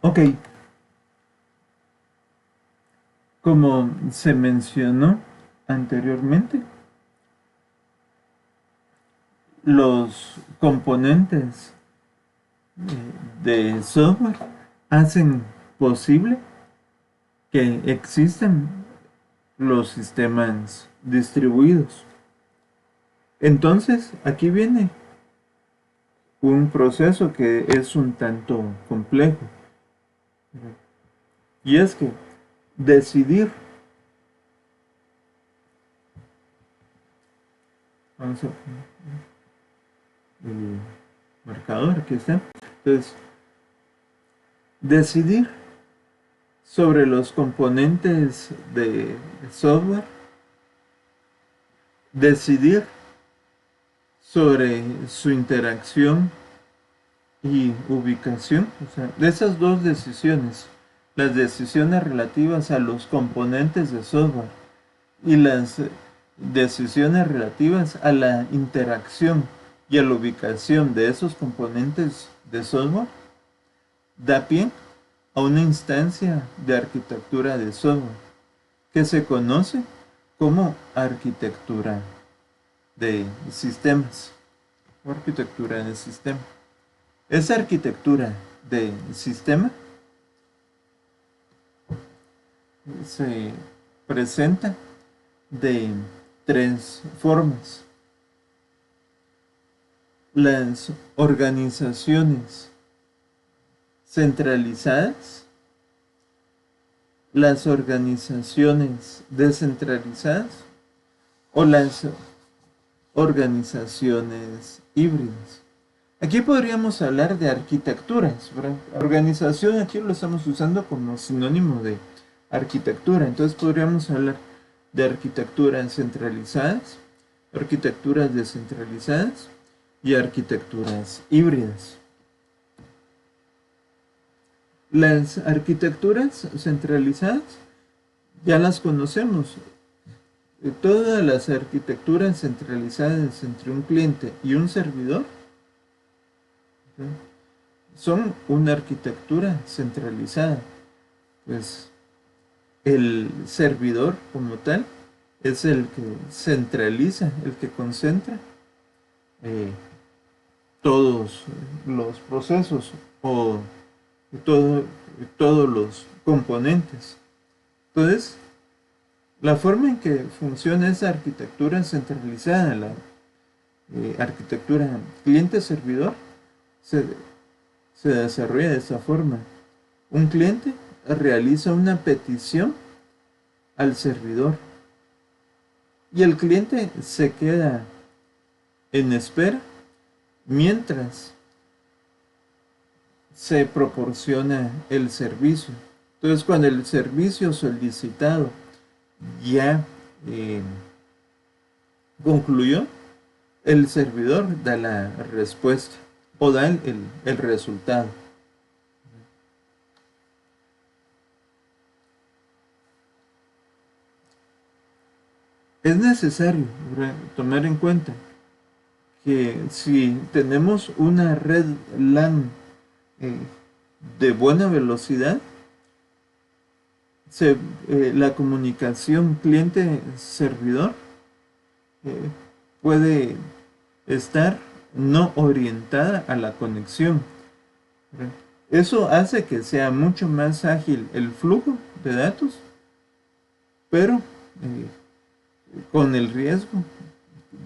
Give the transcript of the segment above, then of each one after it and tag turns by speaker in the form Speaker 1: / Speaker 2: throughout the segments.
Speaker 1: Ok, como se mencionó anteriormente, los componentes de software hacen posible que existan los sistemas distribuidos. Entonces, aquí viene un proceso que es un tanto complejo. Y es que decidir, vamos a poner el marcador, aquí está. Entonces, decidir sobre los componentes de software, decidir sobre su interacción y ubicación, o sea, de esas dos decisiones, las decisiones relativas a los componentes de software y las decisiones relativas a la interacción y a la ubicación de esos componentes de software, da pie a una instancia de arquitectura de software que se conoce como arquitectura de sistemas o arquitectura de sistema. Esa arquitectura de sistema se presenta de tres formas. Las organizaciones centralizadas, las organizaciones descentralizadas o las organizaciones híbridas. Aquí podríamos hablar de arquitecturas, ¿verdad? Organización aquí lo estamos usando como sinónimo de arquitectura, entonces podríamos hablar de arquitecturas centralizadas, arquitecturas descentralizadas y arquitecturas híbridas. Las arquitecturas centralizadas ya las conocemos. Todas las arquitecturas centralizadas entre un cliente y un servidor, ¿sí?, son una arquitectura centralizada. Pues el servidor como tal es el que centraliza, el que concentra eh, todos los procesos o todo, todos los componentes. Entonces, la forma en que funciona esa arquitectura centralizada, la arquitectura cliente-servidor, se, se desarrolla de esta forma. Un cliente realiza una petición al servidor y el cliente se queda en espera mientras se proporciona el servicio. Entonces, cuando el servicio solicitado ya concluyó, el servidor da la respuesta o da el resultado. Es necesario tomar en cuenta que si tenemos una red LAN eh, de buena velocidad, la comunicación cliente-servidor eh, puede estar no orientada a la conexión. Eso hace que sea mucho más ágil el flujo de datos, pero con el riesgo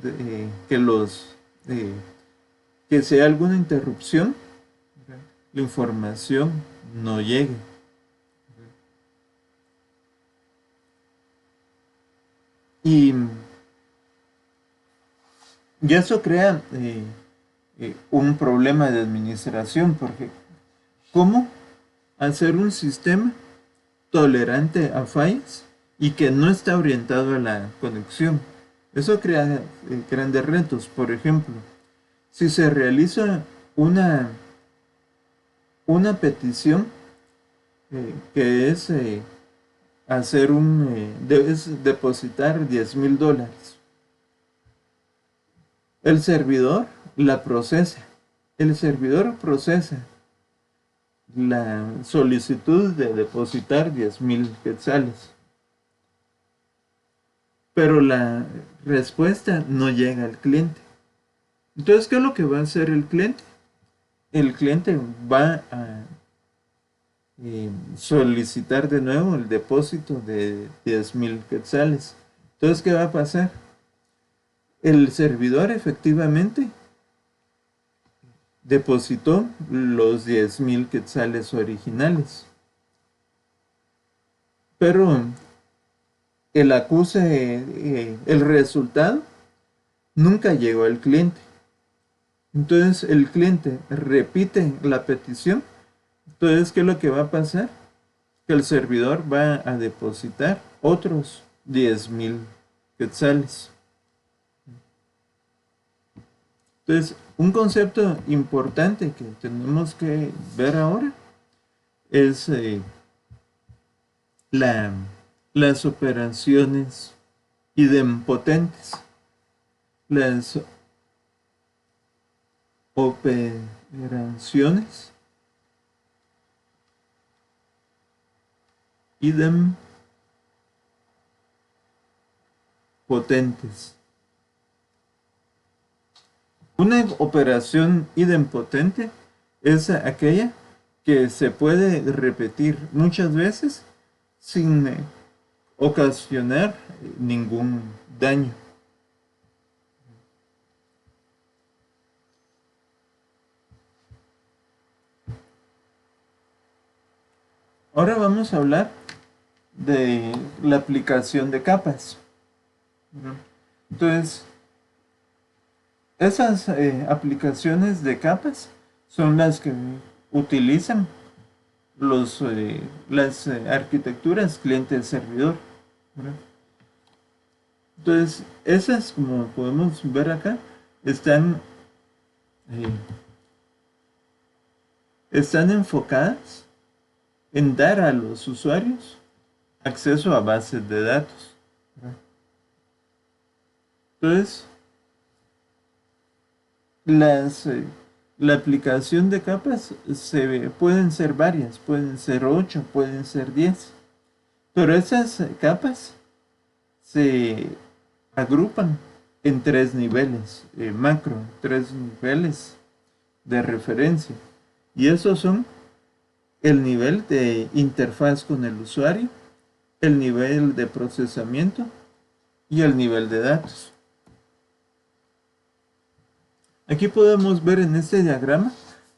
Speaker 1: de que sea alguna interrupción, la información no llegue. Y eso crea un problema de administración, porque ¿cómo hacer un sistema tolerante a fallas y que no está orientado a la conexión? Eso crea grandes retos. Por ejemplo, si se realiza una petición que es es depositar $10,000. El servidor la procesa. El servidor procesa la solicitud de depositar 10,000 quetzales. Pero la respuesta no llega al cliente. Entonces, ¿qué es lo que va a hacer el cliente? El cliente va a solicitar de nuevo el depósito de 10,000 quetzales. Entonces, ¿qué va a pasar? El servidor efectivamente depositó los 10,000 quetzales originales, pero el acuse, el resultado nunca llegó al cliente. Entonces el cliente repite la petición. Entonces, ¿qué es lo que va a pasar? Que el servidor va a depositar otros 10,000 quetzales. Entonces, un concepto importante que tenemos que ver ahora es las operaciones idempotentes. Las operaciones idempotentes. Una operación idempotente es aquella que se puede repetir muchas veces sin ocasionar ningún daño. Ahora vamos a hablar de la aplicación de capas. Entonces, esas aplicaciones de capas son las que utilizan las arquitecturas cliente-servidor. Entonces, esas, como podemos ver acá, están enfocadas en dar a los usuarios acceso a bases de datos. Entonces, la aplicación de capas pueden ser varias, pueden ser 8, pueden ser 10, pero esas capas se agrupan en 3 niveles macro, 3 niveles de referencia, y esos son el nivel de interfaz con el usuario, el nivel de procesamiento y el nivel de datos. Aquí podemos ver en este diagrama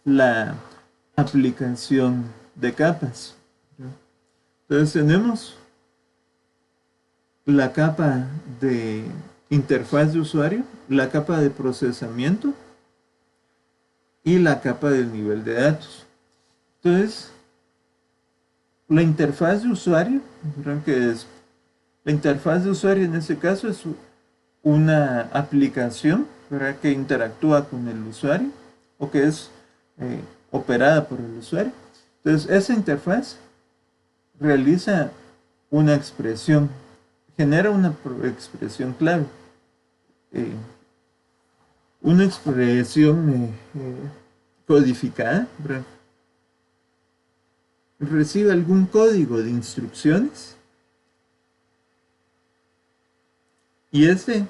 Speaker 1: la aplicación de capas. Entonces tenemos la capa de interfaz de usuario, la capa de procesamiento y la capa del nivel de datos. Entonces, la interfaz de usuario, la interfaz de usuario en este caso es una aplicación, ¿verdad?, que interactúa con el usuario o que es operada por el usuario. Entonces, esa interfaz realiza una expresión, genera una expresión clave, una expresión codificada, ¿verdad?, recibe algún código de instrucciones y este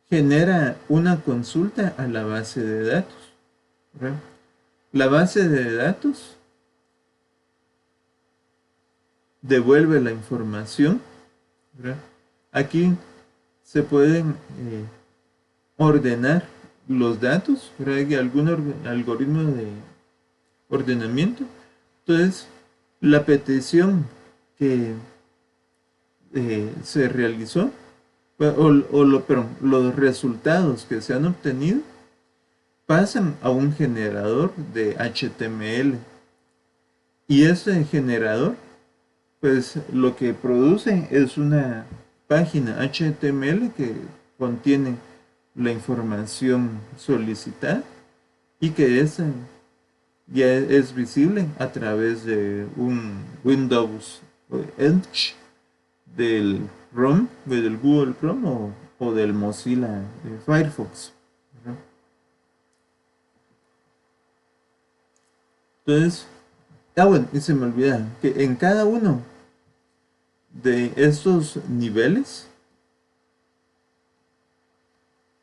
Speaker 1: genera una consulta a la base de datos, ¿verdad? La base de datos devuelve la información, ¿verdad? Aquí se pueden ordenar los datos, ¿verdad? Hay algún algoritmo de ordenamiento. Entonces, la petición que se realizó, los resultados que se han obtenido pasan a un generador de HTML. Y ese generador, pues lo que produce es una página HTML que contiene la información solicitada y que ya es visible a través de un Windows Edge del Chrome, del Google Chrome o del Mozilla Firefox, ¿verdad? Entonces, Ah, bueno, y se me olvida que en cada uno de estos niveles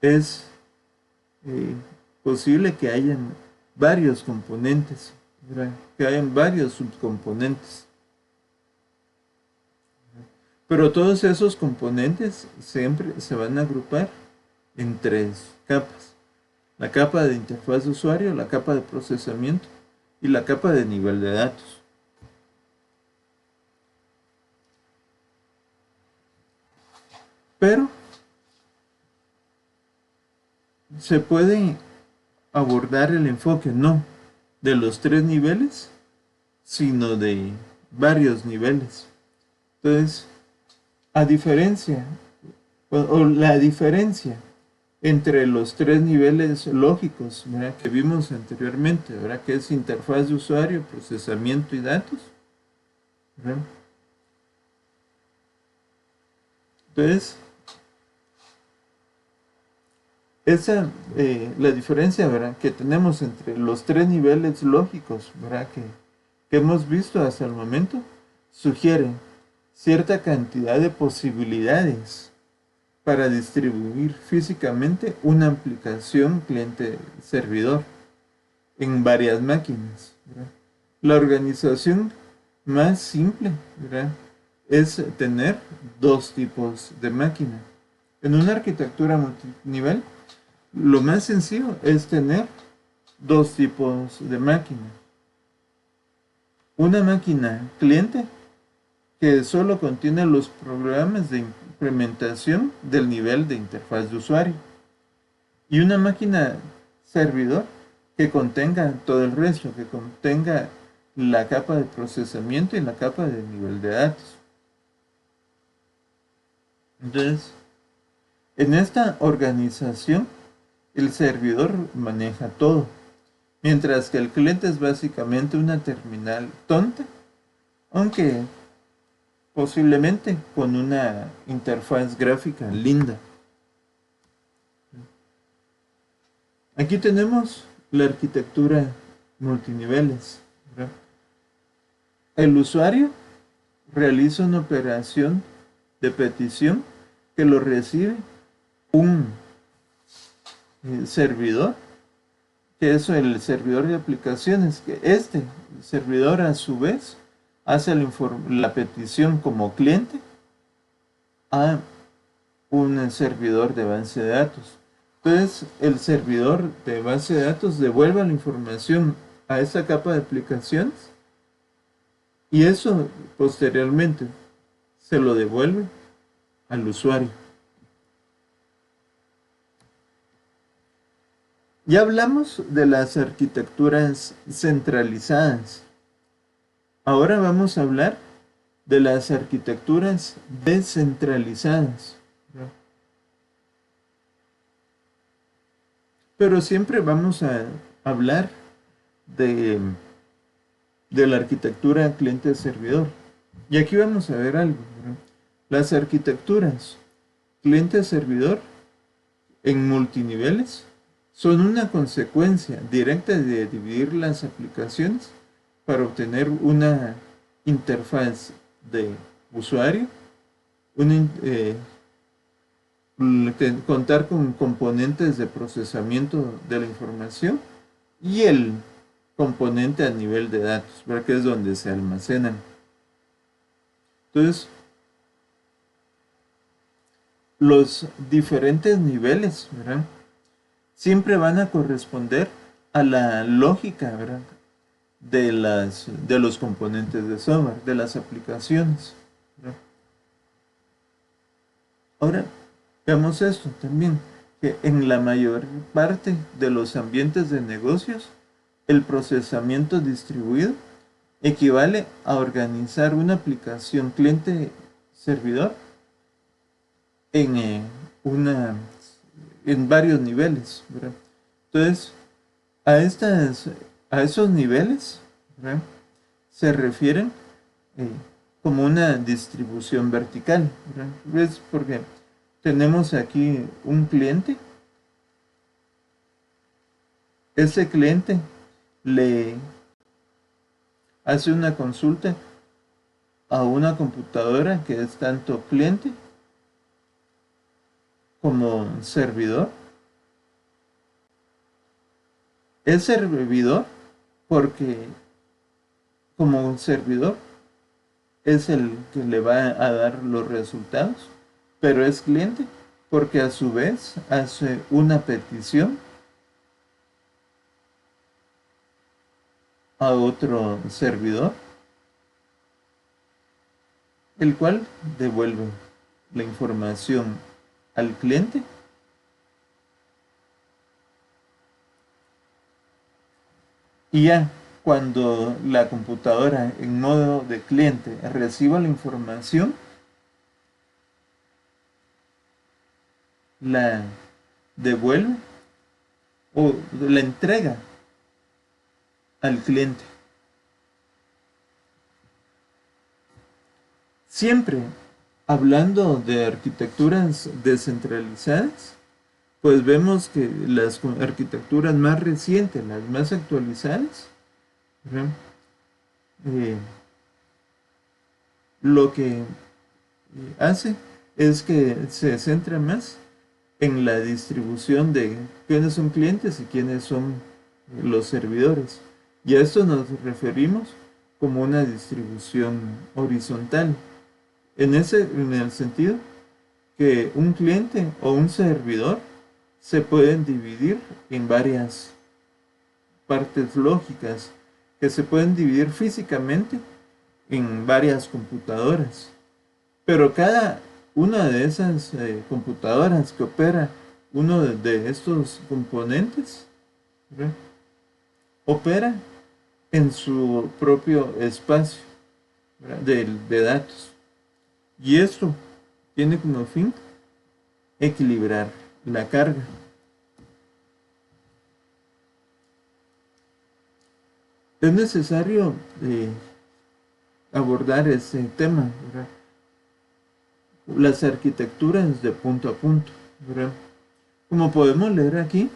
Speaker 1: es eh, posible que hayan varios componentes, ¿verdad? Que hayan varios subcomponentes. Pero todos esos componentes siempre se van a agrupar en tres capas. La capa de interfaz de usuario, la capa de procesamiento y la capa de nivel de datos. Pero se puede abordar el enfoque no de los tres niveles, sino de varios niveles. Entonces, a diferencia, o la diferencia entre los tres niveles lógicos, ¿verdad?, que vimos anteriormente, ¿verdad?, que es interfaz de usuario, procesamiento y datos, ¿verdad? Entonces, esa, la diferencia, ¿verdad?, que tenemos entre los tres niveles lógicos, ¿verdad?, que hemos visto hasta el momento, sugiere cierta cantidad de posibilidades para distribuir físicamente una aplicación cliente-servidor en varias máquinas, ¿verdad? La organización más simple, ¿verdad?, es tener dos tipos de máquina. En una arquitectura multinivel, lo más sencillo es tener dos tipos de máquina. Una máquina cliente que solo contiene los programas de implementación del nivel de interfaz de usuario. Y una máquina servidor que contenga todo el resto, que contenga la capa de procesamiento y la capa de nivel de datos. Entonces, en esta organización, el servidor maneja todo, mientras que el cliente es básicamente una terminal tonta, aunque posiblemente con una interfaz gráfica linda. Aquí tenemos la arquitectura multiniveles, ¿verdad? El usuario realiza una operación de petición que lo recibe un servidor, que es el servidor de aplicaciones, que este servidor a su vez hace la petición como cliente a un servidor de base de datos. Entonces, el servidor de base de datos devuelve la información a esa capa de aplicaciones y eso posteriormente se lo devuelve al usuario. Ya hablamos de las arquitecturas centralizadas. Ahora vamos a hablar de las arquitecturas descentralizadas. Pero siempre vamos a hablar de, de la arquitectura cliente-servidor. Y aquí vamos a ver algo, ¿verdad? Las arquitecturas cliente-servidor en multiniveles son una consecuencia directa de dividir las aplicaciones para obtener una interfaz de usuario, contar con componentes de procesamiento de la información y el componente a nivel de datos, ¿verdad?, que es donde se almacenan. Entonces, los diferentes niveles, ¿verdad?, siempre van a corresponder a la lógica, ¿verdad?, de los componentes de software, de las aplicaciones, ¿verdad? Ahora, veamos esto también, que en la mayor parte de los ambientes de negocios, el procesamiento distribuido equivale a organizar una aplicación cliente-servidor en, en varios niveles, ¿verdad? Entonces, a, a esos niveles, ¿verdad?, se refieren como una distribución vertical, ¿verdad? ¿Ves? Porque tenemos aquí un cliente. Ese cliente le hace una consulta a una computadora que es tanto cliente como servidor. Es servidor porque como un servidor es el que le va a dar los resultados, pero es cliente porque a su vez hace una petición a otro servidor, el cual devuelve la información al cliente. Y ya cuando la computadora en modo de cliente reciba la información, la devuelve o la entrega al cliente. Siempre hablando de arquitecturas descentralizadas, pues vemos que las arquitecturas más recientes, las más actualizadas, eh, lo que hace es que se centra más en la distribución de quiénes son clientes y quiénes son los servidores. Y a esto nos referimos como una distribución horizontal. En el sentido que un cliente o un servidor se pueden dividir en varias partes lógicas que se pueden dividir físicamente en varias computadoras. Pero cada una de esas computadoras que opera uno de estos componentes, ¿verdad?, opera en su propio espacio, ¿verdad?, de datos. Y esto tiene como fin equilibrar la carga. Es necesario abordar ese tema, ¿verdad?, las arquitecturas de punto a punto, ¿verdad? Como podemos leer aquí,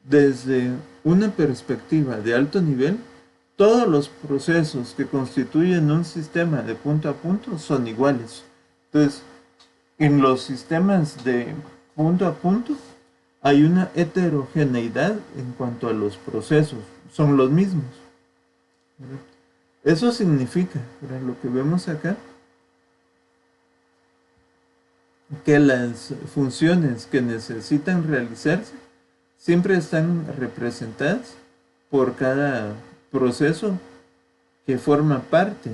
Speaker 1: desde una perspectiva de alto nivel, todos los procesos que constituyen un sistema de punto a punto son iguales. Entonces, en los sistemas de punto a punto hay una heterogeneidad en cuanto a los procesos, son los mismos, ¿verdad? Eso significa, ¿verdad?, lo que vemos acá, que las funciones que necesitan realizarse siempre están representadas por cada proceso que forma parte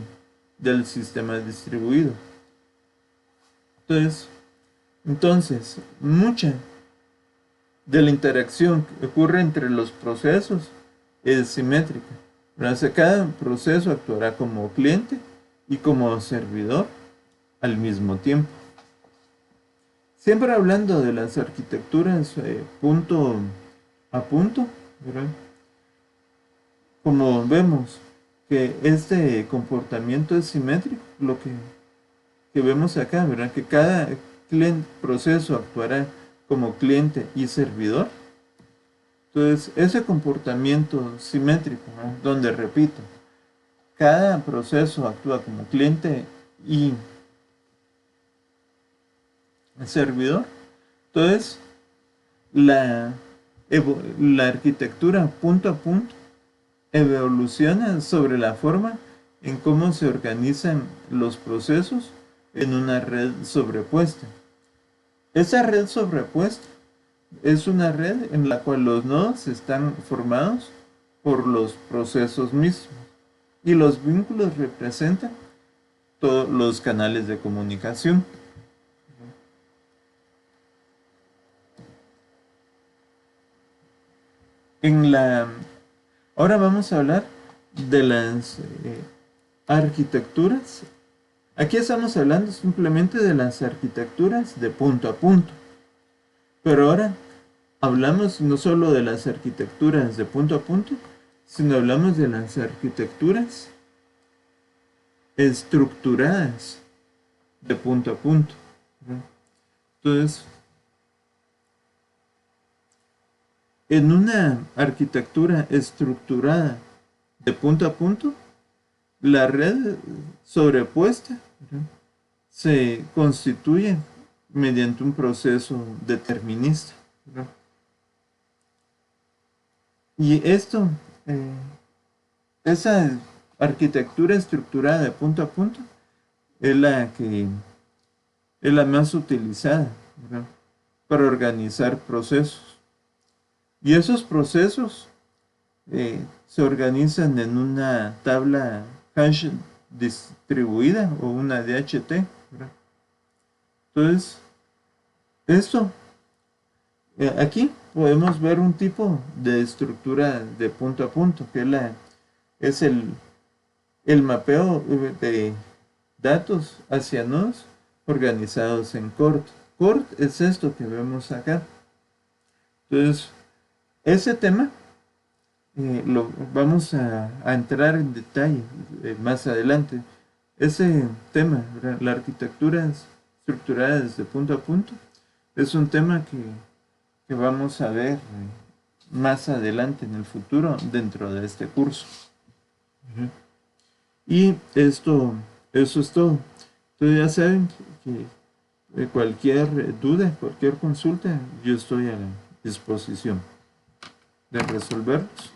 Speaker 1: del sistema distribuido. Entonces, mucha de la interacción que ocurre entre los procesos es simétrica. Cada proceso actuará como cliente y como servidor al mismo tiempo. Siempre hablando de las arquitecturas punto a punto, ¿verdad?, como vemos que este comportamiento es simétrico, lo que vemos acá, ¿verdad?, que cada proceso actuará como cliente y servidor. Entonces, ese comportamiento simétrico, ¿no?, donde, repito, cada proceso actúa como cliente y servidor. Entonces, la arquitectura punto a punto evoluciona sobre la forma en cómo se organizan los procesos en una red sobrepuesta. Esa red sobrepuesta es una red en la cual los nodos están formados por los procesos mismos y los vínculos representan todos los canales de comunicación. Ahora vamos a hablar de las arquitecturas. Aquí estamos hablando simplemente de las arquitecturas de punto a punto. Pero ahora hablamos no solo de las arquitecturas de punto a punto, sino hablamos de las arquitecturas estructuradas de punto a punto. Entonces, en una arquitectura estructurada de punto a punto, la red sobrepuesta, ¿verdad?, se constituye mediante un proceso determinista, ¿verdad? Y esto, esa arquitectura estructurada de punto a punto, es la más utilizada, ¿verdad?, para organizar procesos. Y esos procesos se organizan en una tabla hash distribuida o una DHT, ¿verdad? Entonces, esto, aquí podemos ver un tipo de estructura de punto a punto, que es el mapeo de datos hacia nodos organizados en CORD. CORD es esto que vemos acá. Entonces, ese tema lo vamos a entrar en detalle más adelante. Ese tema, ¿verdad?, la arquitectura estructurada desde punto a punto, es un tema que vamos a ver más adelante en el futuro dentro de este curso. Y eso es todo. Entonces ya saben que cualquier duda, cualquier consulta, yo estoy a la disposición de resolverlos.